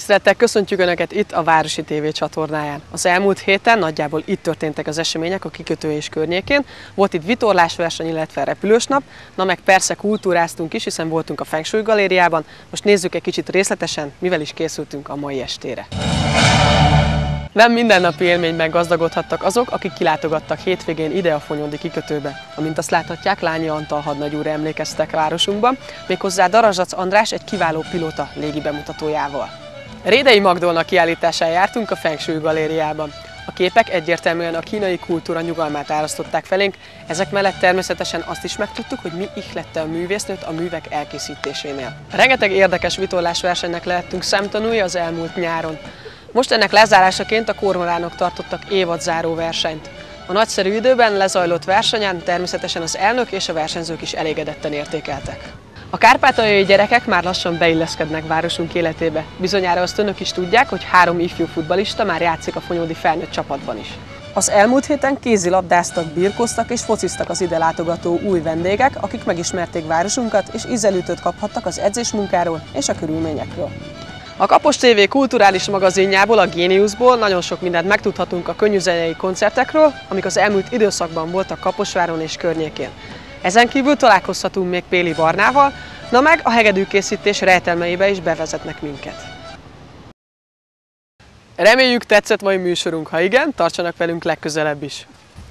Tisztelettel köszöntjük Önöket itt a Városi TV csatornáján. Az elmúlt héten nagyjából itt történtek az események a kikötő és környékén. Volt itt vitorlásverseny, illetve repülősnap, na meg persze kultúráztunk is, hiszen voltunk a Feng Shui galériában. Most nézzük egy kicsit részletesen, mivel is készültünk a mai estére. Nem mindennapi élményben gazdagodhattak azok, akik kilátogattak hétvégén ide a Fonyódi kikötőbe. Amint azt láthatják, Lányi Antal hadnagy emlékeztek városunkban, méghozzá Darazsac András egy kiváló pilóta légi bemutatójával. Rédei Magdolna kiállításán jártunk a Feng Shui galériában. A képek egyértelműen a kínai kultúra nyugalmát árasztották felénk, ezek mellett természetesen azt is megtudtuk, hogy mi ihlette a művésznőt a művek elkészítésénél. Rengeteg érdekes vitorlásversenynek lehettünk szemtanúi az elmúlt nyáron. Most ennek lezárásaként a kormoránok tartottak évadzáró versenyt. A nagyszerű időben lezajlott versenyen természetesen az elnök és a versenyzők is elégedetten értékeltek. A kárpátaljai gyerekek már lassan beilleszkednek városunk életébe. Bizonyára azt Önök is tudják, hogy 3 ifjú futballista már játszik a fonyódi felnőtt csapatban is. Az elmúlt héten kézilabdáztak, birkóztak és fociztak az ide látogató új vendégek, akik megismerték városunkat és ízelítőt kaphattak az edzésmunkáról és a körülményekről. A Kapos TV kulturális magazinjából, a Géniusból nagyon sok mindent megtudhatunk a könnyűzenei koncertekről, amik az elmúlt időszakban voltak Kaposváron és környékén. Ezen kívül találkozhatunk még Péli Barnával, na meg a hegedűkészítés rejtelmeibe is bevezetnek minket. Reméljük tetszett mai műsorunk, ha igen, tartsanak velünk legközelebb is.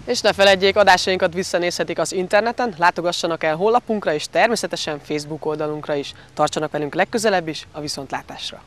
És ne feledjék, adásainkat visszanézhetik az interneten, látogassanak el honlapunkra és természetesen Facebook oldalunkra is. Tartsanak velünk legközelebb is, a viszontlátásra!